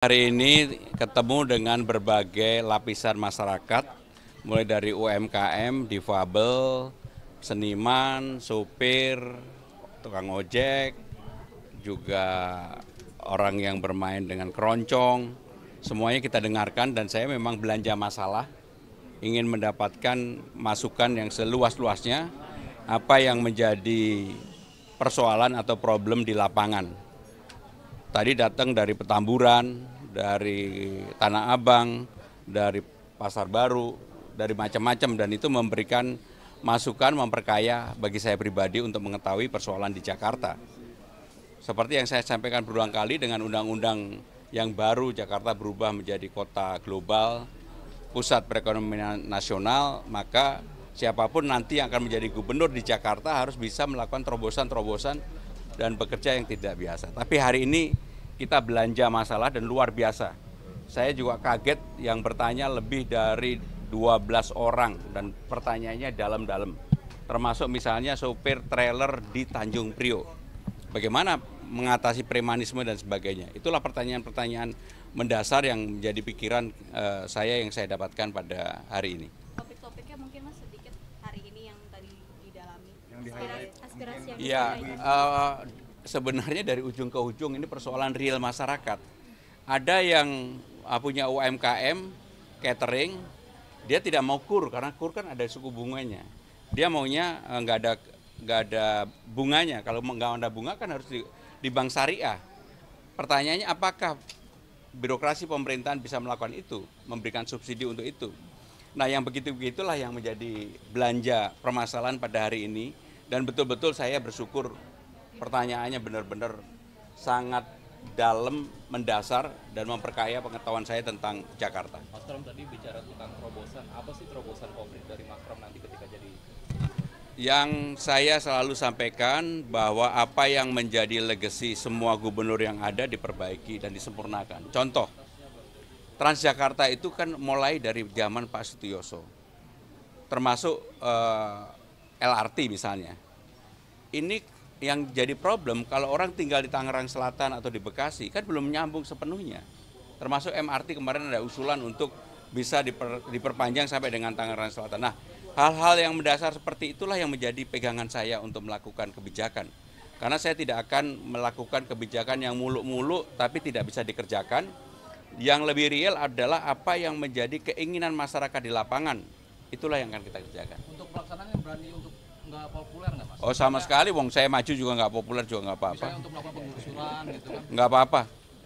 Hari ini ketemu dengan berbagai lapisan masyarakat, mulai dari UMKM, difabel, seniman, supir, tukang ojek, juga orang yang bermain dengan keroncong. Semuanya kita dengarkan dan saya memang belanja masalah, ingin mendapatkan masukan yang seluas-luasnya, apa yang menjadi persoalan atau problem di lapangan. Tadi datang dari Petamburan, dari Tanah Abang, dari Pasar Baru, dari macam-macam, dan itu memberikan masukan memperkaya bagi saya pribadi untuk mengetahui persoalan di Jakarta. Seperti yang saya sampaikan berulang kali, dengan undang-undang yang baru Jakarta berubah menjadi kota global, pusat perekonomian nasional, maka siapapun nanti yang akan menjadi gubernur di Jakarta harus bisa melakukan terobosan-terobosan dan bekerja yang tidak biasa. Tapi hari ini kita belanja masalah dan luar biasa. Saya juga kaget yang bertanya lebih dari 12 orang dan pertanyaannya dalam-dalam. Termasuk misalnya sopir trailer di Tanjung Priok. Bagaimana mengatasi premanisme dan sebagainya. Itulah pertanyaan-pertanyaan mendasar yang menjadi pikiran saya yang saya dapatkan pada hari ini. Topik-topiknya mungkin Mas sedikit hari ini yang tadi didalami. Aspirasi yang Ya, disampaikan. sebenarnya dari ujung ke ujung ini persoalan real masyarakat. Ada yang punya UMKM, catering, dia tidak mau kur karena kur kan ada suku bunganya. Dia maunya nggak ada bunganya. Kalau nggak ada bunga kan harus di bank syariah. Pertanyaannya apakah birokrasi pemerintahan bisa melakukan itu, memberikan subsidi untuk itu. Nah, yang begitu-begitulah yang menjadi belanja permasalahan pada hari ini, dan betul-betul saya bersyukur pertanyaannya benar-benar sangat dalam, mendasar, dan memperkaya pengetahuan saya tentang Jakarta. Mas Pram tadi bicara tentang terobosan, apa sih terobosan konkret dari Mas Pram nanti ketika jadi? Yang saya selalu sampaikan bahwa apa yang menjadi legasi semua gubernur yang ada diperbaiki dan disempurnakan. Contoh, Transjakarta itu kan mulai dari zaman Pak Sutioso, termasuk LRT misalnya. Ini yang jadi problem kalau orang tinggal di Tangerang Selatan atau di Bekasi kan belum nyambung sepenuhnya. Termasuk MRT kemarin ada usulan untuk bisa diperpanjang sampai dengan Tangerang Selatan. Nah, hal-hal yang mendasar seperti itulah yang menjadi pegangan saya untuk melakukan kebijakan. Karena saya tidak akan melakukan kebijakan yang muluk-muluk tapi tidak bisa dikerjakan. Yang lebih real adalah apa yang menjadi keinginan masyarakat di lapangan. Itulah yang akan kita kerjakan. Untuk pelaksanaannya berani untuk nggak populer nggak Mas? Oh, sama sekali, wong saya maju juga nggak populer juga nggak apa-apa. Misalnya untuk melakukan penggusuran gitu kan? Nggak apa-apa.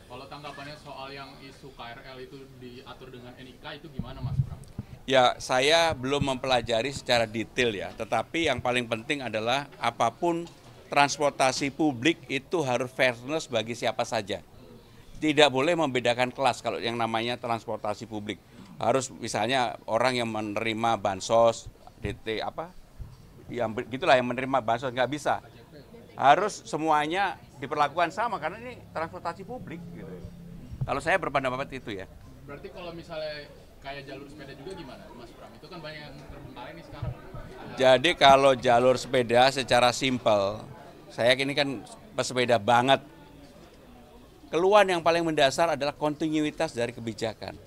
Kalau tanggapannya soal yang isu KRL itu diatur dengan NIK itu gimana Mas Pram? Ya, saya belum mempelajari secara detail ya, tetapi yang paling penting adalah apapun transportasi publik itu harus fairness bagi siapa saja. Tidak boleh membedakan kelas kalau yang namanya transportasi publik. Harus misalnya orang yang menerima bansos, DT apa, yang gitulah yang menerima bansos nggak bisa. Harus semuanya diperlakukan sama karena ini transportasi publik. Gitu. Kalau saya berpendapat itu ya. Berarti kalau misalnya kayak jalur sepeda juga gimana Mas Pram? Itu kan banyak yang terbengkalai nih sekarang. Jadi kalau jalur sepeda secara simpel, saya ini kan pesepeda banget. Keluhan yang paling mendasar adalah kontinuitas dari kebijakan.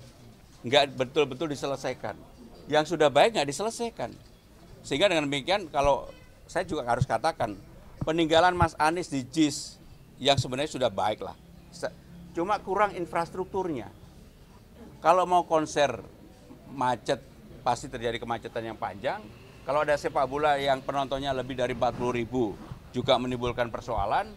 Nggak betul-betul diselesaikan. Yang sudah baik nggak diselesaikan. Sehingga dengan demikian kalau saya juga harus katakan, peninggalan Mas Anies di JIS yang sebenarnya sudah baik lah. Cuma kurang infrastrukturnya. Kalau mau konser macet, pasti terjadi kemacetan yang panjang. Kalau ada sepak bola yang penontonnya lebih dari 40.000 juga menimbulkan persoalan,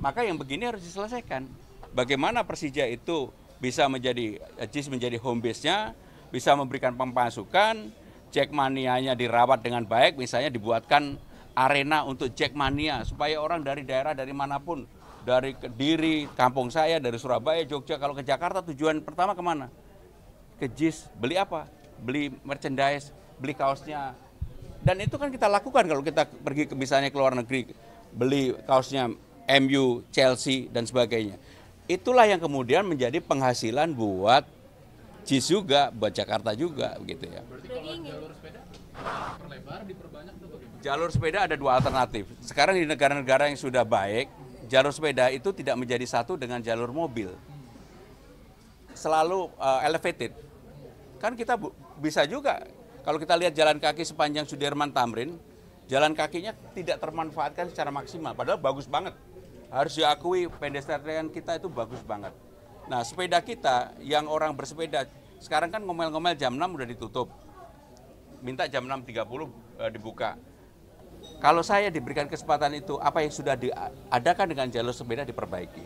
maka yang begini harus diselesaikan. Bagaimana Persija itu bisa menjadi JIS menjadi home base-nya, bisa memberikan pemasukan, Jackmania-nya dirawat dengan baik, misalnya dibuatkan arena untuk Jackmania supaya orang dari daerah dari manapun, dari Kediri, kampung saya, dari Surabaya, Jogja, kalau ke Jakarta tujuan pertama kemana? Ke JIS, beli apa? Beli merchandise, beli kaosnya. Dan itu kan kita lakukan kalau kita pergi ke misalnya ke luar negeri, beli kaosnya MU, Chelsea, dan sebagainya. Itulah yang kemudian menjadi penghasilan buat JIS juga, buat Jakarta juga, begitu ya. Berarti kalau jalur sepeda perlebar, diperbanyak atau bagaimana? Jalur sepeda ada dua alternatif. Sekarang di negara-negara yang sudah baik, jalur sepeda itu tidak menjadi satu dengan jalur mobil. selalu elevated. Kan kita bisa juga, kalau kita lihat jalan kaki sepanjang Sudirman Tamrin, jalan kakinya tidak termanfaatkan secara maksimal, padahal bagus banget. Harus diakui pedestrian kita itu bagus banget. Nah, sepeda kita yang orang bersepeda, sekarang kan ngomel-ngomel jam 6 udah ditutup. Minta jam 6.30 dibuka. Kalau saya diberikan kesempatan itu, apa yang sudah diadakan dengan jalur sepeda diperbaiki.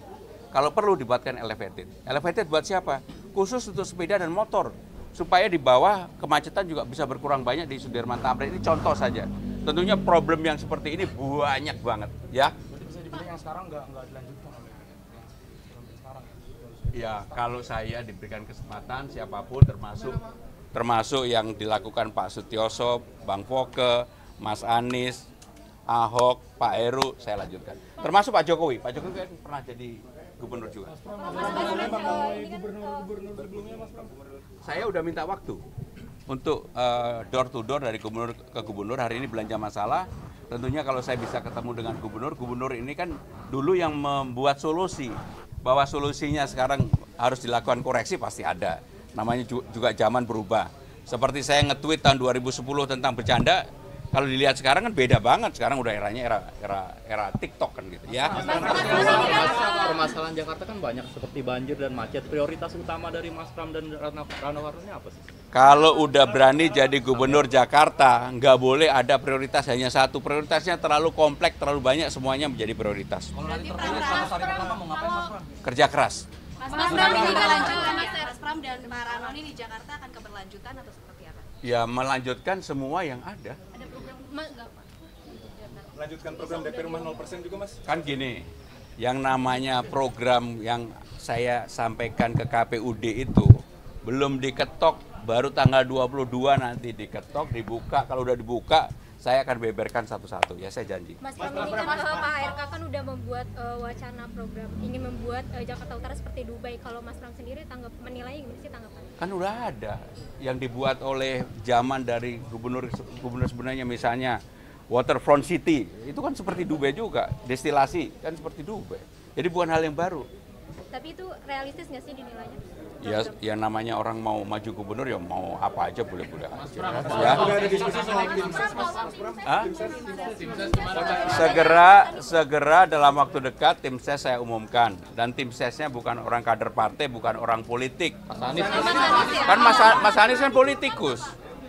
Kalau perlu dibuatkan elevated. Elevated buat siapa? Khusus untuk sepeda dan motor. Supaya di bawah kemacetan juga bisa berkurang banyak di Sudirman Tamrin. Ini contoh saja. Tentunya problem yang seperti ini banyak banget, ya. Berarti bisa dibilang yang sekarang nggak dilanjutkan oleh sekarang. Ya, kalau saya diberikan kesempatan siapapun termasuk yang dilakukan Pak Sutioso, Bang Foke, Mas Anies, Ahok, Pak Heru, saya lanjutkan. Termasuk Pak Jokowi. Pak Jokowi kan pernah jadi gubernur juga. Saya udah minta waktu untuk door to door dari gubernur ke gubernur. Hari ini belanja masalah. Tentunya kalau saya bisa ketemu dengan gubernur ini kan dulu yang membuat solusi. Bahwa solusinya sekarang harus dilakukan koreksi pasti ada. Namanya juga zaman berubah. Seperti saya nge-tweet tahun 2010 tentang bercanda, kalau dilihat sekarang kan beda banget. Sekarang udah era TikTok kan gitu ya. Permasalahan Jakarta kan banyak seperti banjir dan macet. Prioritas utama dari Mas Pram dan Rano Karno ini apa sih? Kalau udah berani jadi gubernur Jakarta, nggak boleh ada prioritas hanya satu. Prioritasnya terlalu kompleks, terlalu banyak, semuanya menjadi prioritas. Kalau nanti terpilih 100 hari pertama mau ngapain Mas Pram? Kerja keras. Mas Pram ini kelanjutan, Mas Pram dan Pak Rano ini di Jakarta akan keberlanjutan atau seperti apa? Ya melanjutkan semua yang ada. Ada program enggak Pak? Melanjutkan program DP Rumah 0% juga Mas? Kan gini, yang namanya program yang saya sampaikan ke KPUD itu belum diketok, baru tanggal 22 nanti diketok, dibuka. Kalau udah dibuka, saya akan beberkan satu-satu, ya saya janji. Mas Pram ini kan Pak ARK kan udah membuat wacana program ingin membuat Jakarta Utara seperti Dubai. Kalau Mas Pram sendiri menilainya gimana sih tanggapannya? Kan udah ada yang dibuat oleh zaman dari gubernur sebenarnya, misalnya Waterfront City, itu kan seperti Dubai juga, destilasi kan seperti Dubai. Jadi bukan hal yang baru. Tapi itu realistis nggak sih dinilainya? Ya, yang namanya orang mau maju gubernur ya mau apa aja boleh-boleh aja. Ya. Udah ada diskusi soal tim ses Mas Pram? Hah? Tim ses kemana? Segera dalam waktu dekat tim ses saya umumkan, dan tim sesnya bukan orang kader partai, bukan orang politik. Mas Anies Kan Mas Anies kan politikus.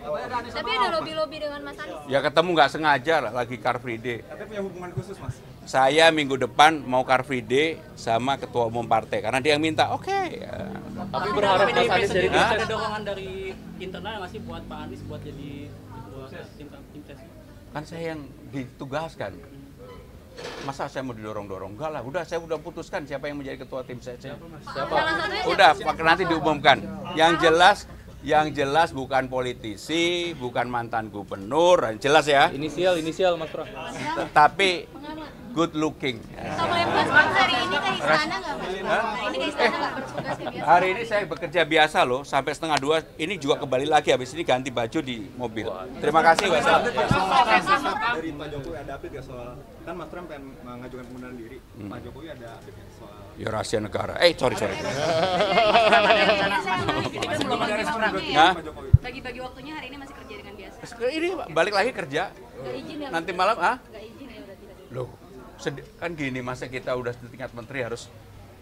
Tapi ada lobby-lobby dengan Mas Anies. Ya ketemu nggak sengaja lah, lagi Car Free Day. Tapi punya hubungan khusus Mas? Saya minggu depan mau Car Free Day sama ketua umum partai karena dia yang minta. Oke. tapi berharap Mas Anies jadi Hah? Ada dorongan dari internal nggak sih buat Pak Anies buat jadi ketua tim ses? Kan saya yang ditugaskan. Masa saya mau didorong-dorong? Enggak lah, udah saya udah putuskan siapa yang menjadi ketua tim ses. Udah, nanti diumumkan. Yang jelas bukan politisi, bukan mantan gubernur, jelas ya. inisial Mas Pram. Tapi good looking. Mas Pram hari ini ke istana nggak Mas? Hari ini ke istana nggak bertugas ke biasa? Hari ini saya bekerja biasa loh, sampai 1:30. Ini juga kembali lagi, habis ini ganti baju di mobil. Terima kasih, wassalamu. Dari Pak Jokowi ada update nggak soal, kan Mas Pram pengen mengajukan pengunduran diri, Pak Jokowi ada update nggak soal? Ya rahasia negara. Sorry. Hah? Pak Jokowi? Bagi-bagi waktunya hari ini masih kerja dengan biasa. Ini balik lagi kerja. Nggak izin ya? Nanti malam, Nggak izin ya berarti tadi. Loh, kan gini, masa kita udah tingkat menteri harus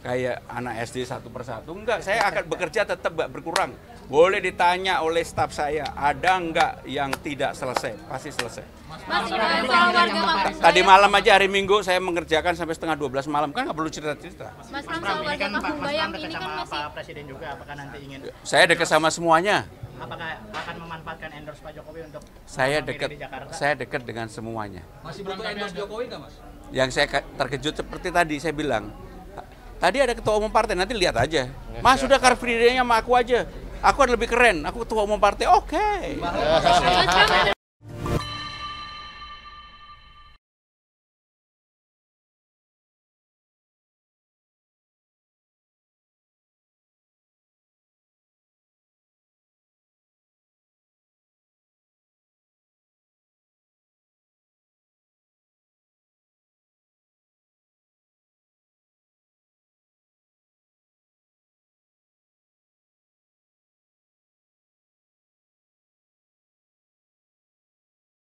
kayak anak SD satu persatu? Enggak, saya akan bekerja tetap nggak berkurang. Boleh ditanya oleh staf saya, ada enggak yang tidak selesai? Pasti selesai. Mas, soal warga kampus Tadi malam aja hari Minggu saya mengerjakan sampai 11:30 malam, kan nggak perlu cerita-cerita. Mas Pram soal warga kampung Bayam ini kan masih Pak Presiden juga, apakah nanti ingin, Saya dekat sama semuanya. apakah akan memanfaatkan endorse Pak Jokowi untuk Saya memilih dekat, di Jakarta? saya dekat dengan semuanya. Masih butuh endorse Jokowi nggak Mas? Yang saya terkejut seperti tadi saya bilang, tadi ada ketua umum partai, nanti lihat aja. Mas sudah Car Free Day-nya sama aku aja. Aku lebih keren, aku ketua umum partai, oke.